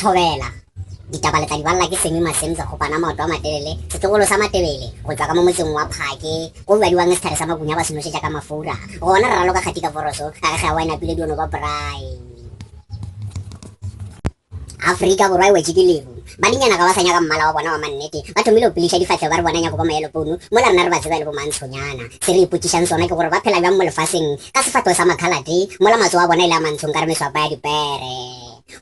thobela ditaba le tla di balla ke semi masenza go bana maoto a matelele setlogolo sa matebele go tswa ka mo motseng wa phake go badiwang sethare sa magunya ba senosetsa ka mafura gona re raloka kgati ka foroso ka ge a wine pile diono ba brai Afrika borwa e wetse ke lebu badinyana ka ba sanya ka mmala wa bona wa mannete ba thomile go pilisha difatlhe ba re bona nyako ba maelo pono mo la rena re ba tseba le bo mantshonyana se re ipotsišang sona ke gore ba phela bjang mo lefatsheng ka sefatlo sa makhalate mo la matso wa bona e le a mantshong ka re meswapa ya dipere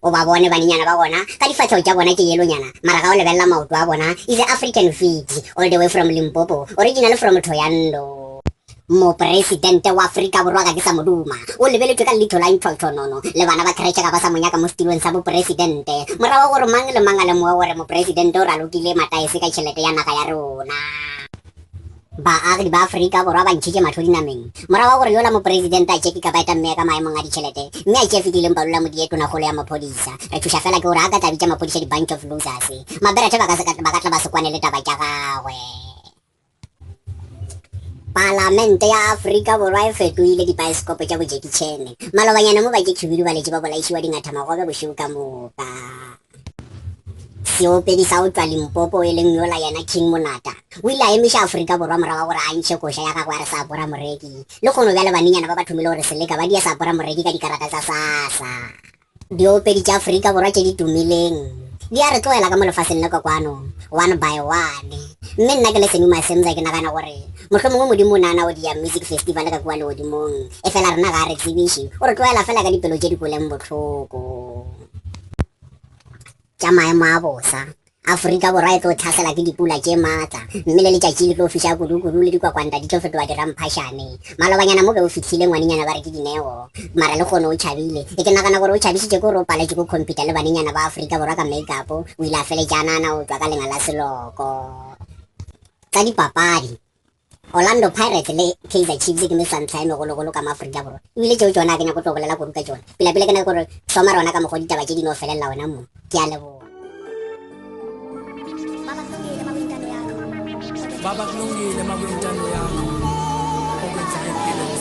o ba bone baninyana ba bona ka difatlhego tša bona ke yelonyana mara ka o lebelela maoto a bona is a African feed all the way from Limpopo original from Thoyando moporesidente wa Afrika borwa ka ke sa moduma o lebeletswe ka leitlho la ntšhotšhonono le bana ba kretšha ka ba sa monyaka mo setilong sa boporesidente morago gore mang le mang a lemoa gore moporesidente o ralokile mataese ka tšhelete ya naga ya rona baagi ba Afrika borwa ba ntšhitše matlho dinameng morago gore yola moporesidente a tšepe ka baeta mme ka maemong a ditšhelete mme a tšefetileng palola modietonagolo ya maphodisa re thuša fela ke gore a ka tabitša maphodisa di-bunch of losers maberethe ba ka tla ba se kwane le taba tša gagwe Parlamente ya Afrika borwa e fetoile dibaesekopo tša bojekitšhene malobanyana mo bakekhubidu ba letše ba bolaišiwa dingathamagobe bošego ka moka seopedi sa o tswa Limpopo e leng yola yena King Monata o ile a emiša Afrika borwa morago gore a ntšhe koša ya gagwe a re sa apora moreki le kgono bjale baninyana ba ba thomile gore seleka ba dia sa apora moreki ka dikarata tsa sasa diopedi tša Afrika borwa tše di tumileng di a re tlogela ka mo lefaseng le kokwano one by one mme nna ke le semi masenza ke nagana gore motlho mongwe modimo nana o dia music festival ka kwa leodimong e fela rena ga re tsebiše o re tloela fela ka dipelo tše di koleng botlhoko tša maemo a bosa Afrika borwa e tlo thasela ke dipula tše maatla mme le letšatši le tlo fiša kudu-kudu le dikwakwanta di tlo fetoa diramphašane malobanyana mo be o fitlhile ngwanenyana ba re ke dineo mara le kgone o tšhabile e ke nagana gore o tšhabišitše kore o paletše ko computer le banenyana ba Afrika borwa ka makeup o ile a feletšanana o tswa ka lenga la seloko tsa dipapadi Orlando Pirates le Kaizer Chiefs ke mesantla e megologolo ka maAforika borwa ebile tšeo tsona ke nyako tlo bolela kudu ka tsona pila-pila ke nyako gore soma rona ka mokgwa ditaba tše di no felelela wena mo ke a leboga Baba kulungile makwintando yakho okwenza empilweni